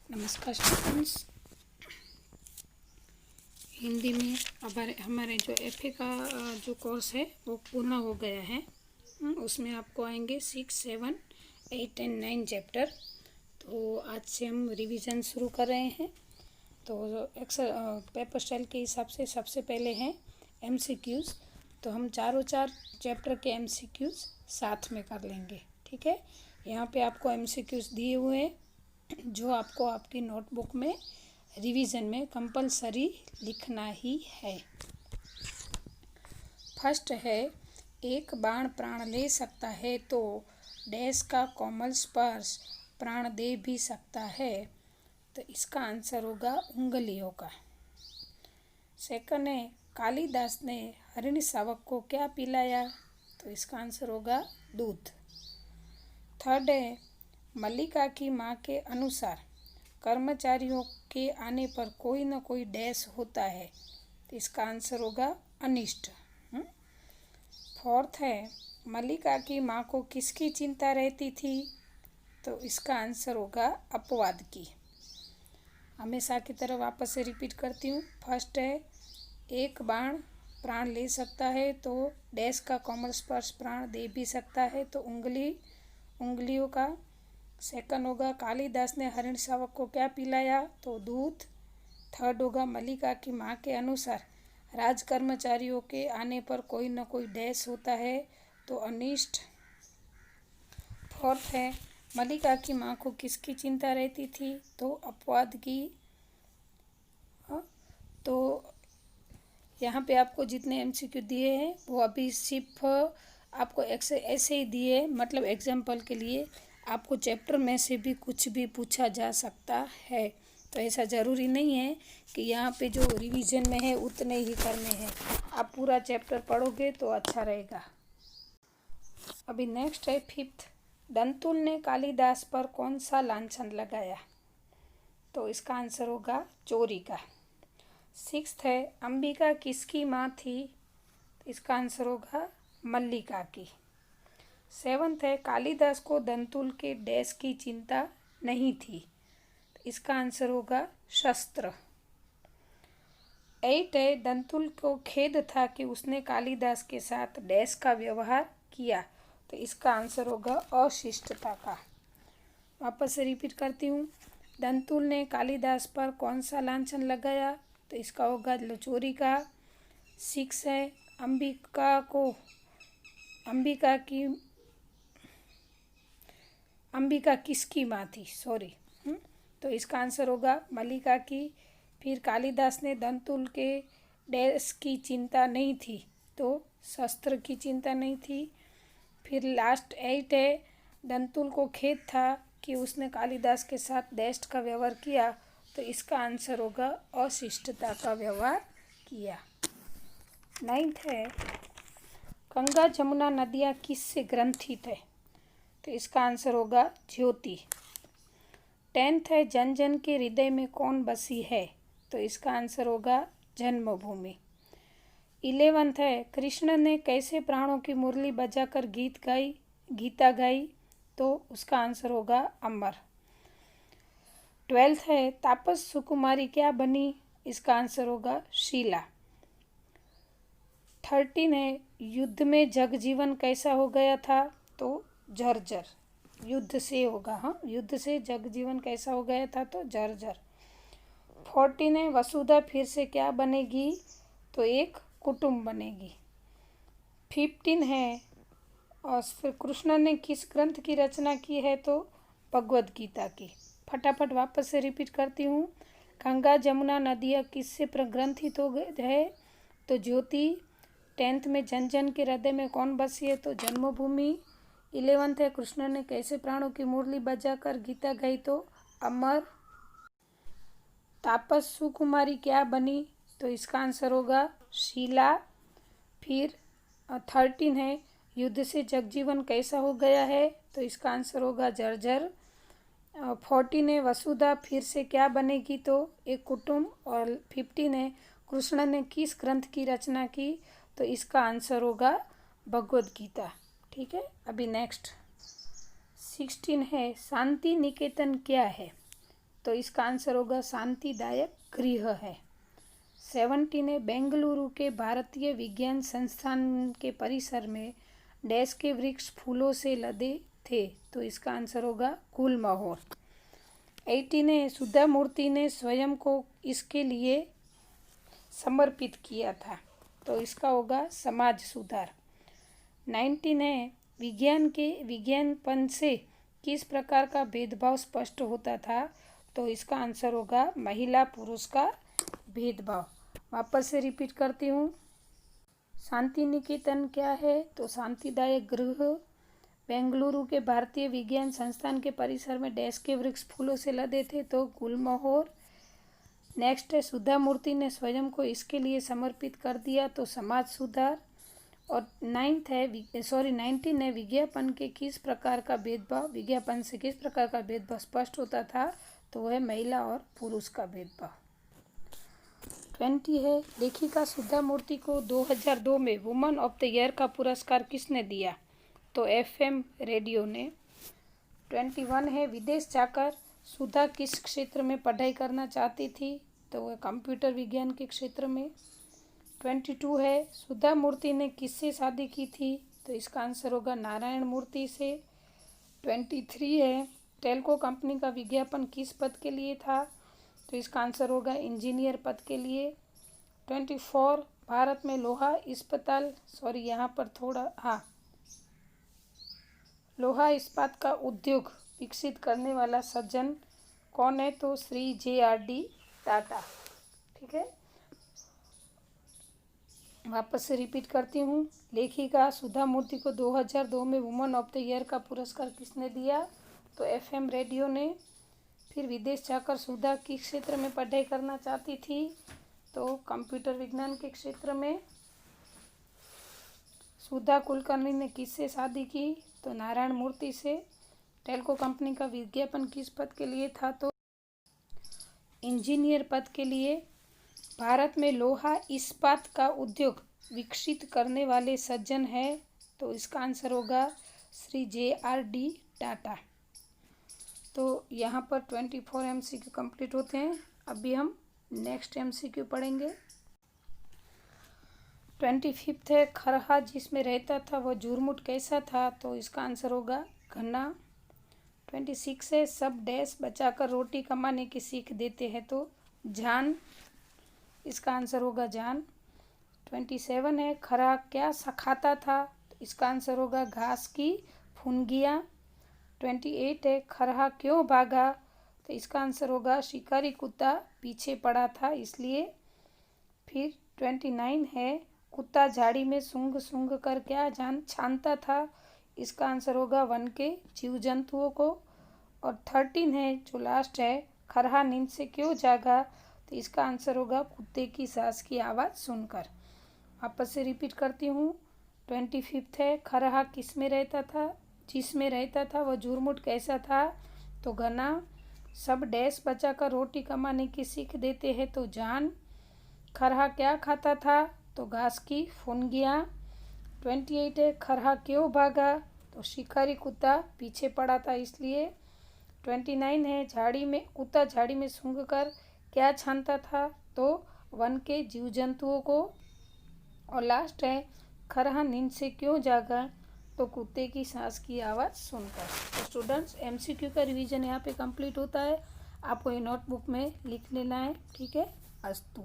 नमस्कार स्टूडेंट्स। हिंदी में हमारे जो एफए का जो कोर्स है वो पूर्ण हो गया है। उसमें आपको आएंगे 6, 7, 8 एंड 9 चैप्टर। तो आज से हम रिवीजन शुरू कर रहे हैं। तो पेपर स्टाइल के हिसाब से सबसे पहले हैं एमसीक्यूज़। तो हम चारों चैप्टर के एमसीक्यूज़ साथ में कर लेंगे, ठीक है। यहाँ पे आपको एमसीक्यूज़ दिए हुए हैं जो आपको आपकी नोटबुक में रिवीजन में कंपलसरी लिखना ही है। फर्स्ट है, एक बाण प्राण ले सकता है तो डैश का कोमल स्पर्श प्राण दे भी सकता है। तो इसका आंसर होगा उंगलियों का। सेकंड है, कालिदास ने हरिणी शावक को क्या पिलाया? तो इसका आंसर होगा दूध। थर्ड है, मल्लिका की माँ के अनुसार कर्मचारियों के आने पर कोई न कोई डैश होता है। तो इसका आंसर होगा अनिष्ट। फोर्थ है, मल्लिका की माँ को किसकी चिंता रहती थी? तो इसका आंसर होगा अपवाद की। हमेशा की तरह वापस से रिपीट करती हूँ। फर्स्ट है, एक बाण प्राण ले सकता है तो डैश का कोमल स्पर्श प्राण दे भी सकता है, तो उंगलियों का। सेकंड होगा, कालिदास ने हरिण शावक को क्या पिलाया? तो दूध। थर्ड होगा, मल्लिका की माँ के अनुसार राज कर्मचारियों के आने पर कोई न कोई डैश होता है, तो अनिष्ट। फोर्थ है, मल्लिका की माँ को किसकी चिंता रहती थी? तो अपवाद की। तो यहाँ पे आपको जितने एमसीक्यू दिए हैं वो अभी सिर्फ आपको ऐसे ही दिए, मतलब एग्जाम्पल के लिए। आपको चैप्टर में से भी कुछ भी पूछा जा सकता है, तो ऐसा ज़रूरी नहीं है कि यहाँ पे जो रिवीजन में है उतने ही करने हैं। आप पूरा चैप्टर पढ़ोगे तो अच्छा रहेगा। अभी नेक्स्ट है फिफ्थ, दंतुल ने कालिदास पर कौन सा लांछन लगाया? तो इसका आंसर होगा चोरी का। सिक्स्थ है, अंबिका किसकी माँ थी? तो इसका आंसर होगा मल्लिका की। सेवंथ है, कालिदास को दंतुल के डैश की चिंता नहीं थी। तो इसका आंसर होगा शस्त्र। 8 है, दंतुल को खेद था कि उसने कालिदास के साथ डैश का व्यवहार किया। तो इसका आंसर होगा अशिष्टता का। वापस से रिपीट करती हूँ। दंतुल ने कालिदास पर कौन सा लांछन लगाया? तो इसका होगा चोरी का। 6 है, अंबिका किसकी माँ थी? सॉरी। तो इसका आंसर होगा मल्लिका की। फिर कालिदास ने दंतुल के डैश की चिंता नहीं थी, तो शस्त्र की चिंता नहीं थी। फिर लास्ट 8 है, दंतुल को खेद था कि उसने कालिदास के साथ डैश का व्यवहार किया। तो इसका आंसर होगा अशिष्टता का व्यवहार किया। 9th है, गंगा जमुना नदियाँ किससे ग्रंथित है? तो इसका आंसर होगा ज्योति। 10th है, जन जन के हृदय में कौन बसी है? तो इसका आंसर होगा जन्मभूमि। 11th है, कृष्ण ने कैसे प्राणों की मुरली बजाकर गीता गाई? तो उसका आंसर होगा अमर। 12th है, तापस सुकुमारी क्या बनी? इसका आंसर होगा शीला। 13 है, युद्ध में जगजीवन कैसा हो गया था? तो जर्जर। युद्ध से होगा, हाँ, युद्ध से जगजीवन कैसा हो गया था? तो जर्जर। 14 है, वसुधा फिर से क्या बनेगी? तो एक कुटुंब बनेगी। 15 है, और फिर कृष्ण ने किस ग्रंथ की रचना की है? तो भगवद गीता की। फटाफट वापस से रिपीट करती हूँ। गंगा जमुना नदियाँ किससे ग्रंथित हो गए है? तो ज्योति। 10th में जन जन के हृदय में कौन बसी है? तो जन्मभूमि। 11th है, कृष्ण ने कैसे प्राणों की मुरली बजाकर गीता गाई? तो अमर। तापस सुकुमारी क्या बनी? तो इसका आंसर होगा शीला। फिर 13 है, युद्ध से जगजीवन कैसा हो गया है? तो इसका आंसर होगा जर्जर। 14 है, वसुधा फिर से क्या बनेगी? तो एक कुटुंब। और 15 है, कृष्ण ने किस ग्रंथ की रचना की? तो इसका आंसर होगा भगवद गीता। ठीक है। अभी नेक्स्ट 16 है, शांति निकेतन क्या है? तो इसका आंसर होगा शांतिदायक गृह है। 17 है, बेंगलुरु के भारतीय विज्ञान संस्थान के परिसर में डैश के वृक्ष फूलों से लदे थे, तो इसका आंसर होगा गुलमोहर। 18 है, सुधा मूर्ति ने स्वयं को इसके लिए समर्पित किया था, तो इसका होगा समाज सुधार। 19 है, विज्ञापन से किस प्रकार का भेदभाव स्पष्ट होता था, तो इसका आंसर होगा महिला पुरुष का भेदभाव। वापस से रिपीट करती हूँ, शांति निकेतन क्या है, तो शांतिदायक गृह। बेंगलुरु के भारतीय विज्ञान संस्थान के परिसर में डैश के वृक्ष फूलों से लदे थे, तो गुलमोहर। नेक्स्ट है, सुधा मूर्ति ने स्वयं को इसके लिए समर्पित कर दिया, तो समाज सुधार। और 19 है, विज्ञापन से किस प्रकार का भेदभाव स्पष्ट होता था, तो वह महिला और पुरुष का भेदभाव। 20 है, लेखिका सुधा मूर्ति को 2002 में वुमन ऑफ द ईयर का पुरस्कार किसने दिया, तो FM रेडियो ने। 21 है, विदेश जाकर सुधा किस क्षेत्र में पढ़ाई करना चाहती थी, तो वह कंप्यूटर विज्ञान के क्षेत्र में। 22 है, सुधा मूर्ति ने किससे शादी की थी, तो इसका आंसर होगा नारायण मूर्ति से। 23 है, टेल्को कंपनी का विज्ञापन किस पद के लिए था, तो इसका आंसर होगा इंजीनियर पद के लिए। 24, भारत में लोहा इस्पात का उद्योग विकसित करने वाला सज्जन कौन है, तो श्री JRD टाटा। ठीक है, वापस से रिपीट करती हूँ, लेखिका सुधा मूर्ति को 2002 में वुमन ऑफ द ईयर का पुरस्कार किसने दिया, तो FM रेडियो ने। फिर विदेश जाकर सुधा किस क्षेत्र में पढ़ाई करना चाहती थी, तो कंप्यूटर विज्ञान के क्षेत्र में। सुधा कुलकर्णी ने किससे शादी की, तो नारायण मूर्ति से। टेल्को कंपनी का विज्ञापन किस पद के लिए था, तो इंजीनियर पद के लिए। भारत में लोहा इस्पात का उद्योग विकसित करने वाले सज्जन है, तो इसका आंसर होगा श्री JRD टाटा। तो यहाँ पर 24 MCQ कंप्लीट होते हैं। अभी हम नेक्स्ट MCQ पढ़ेंगे। 25 है, खरहा जिसमें रहता था वह झुरमुट कैसा था, तो इसका आंसर होगा घना। 26 है, सब डैश बचाकर रोटी कमाने की सीख देते हैं, तो जान, इसका आंसर होगा जान। 27 है, खरहा क्या खाता था, तो इसका आंसर होगा घास की फुनगियाँ। 28 है, खरहा क्यों भागा, तो इसका आंसर होगा शिकारी कुत्ता पीछे पड़ा था इसलिए। फिर 29 है, कुत्ता झाड़ी में सूंघ सूंघ कर क्या छानता था, इसका आंसर होगा वन के जीव जंतुओं को। और 13 है, जो लास्ट है, खरहा नींद से क्यों जागा, तो इसका आंसर होगा कुत्ते की सांस की आवाज़ सुनकर। वापस से रिपीट करती हूँ। 25 है, खरहा किस में रहता था, जिसमें रहता था वह झुरमुट कैसा था, तो घना। सब डैश बचाकर रोटी कमाने की सीख देते हैं, तो जान। खरहा क्या खाता था, तो घास की फुनगियाँ। 28 है, खरहा क्यों भागा, तो शिकारी कुत्ता पीछे पड़ा था इसलिए। 29 है, कुत्ता झाड़ी में सूंघ कर क्या छानता था, तो वन के जीव जंतुओं को। और लास्ट है, खरहा नींद से क्यों जागा, तो कुत्ते की सांस की आवाज़ सुनकर। तो स्टूडेंट्स, MCQ का रिवीजन यहाँ पे कंप्लीट होता है। आपको ये नोटबुक में लिख लेना है। ठीक है, अस्तु।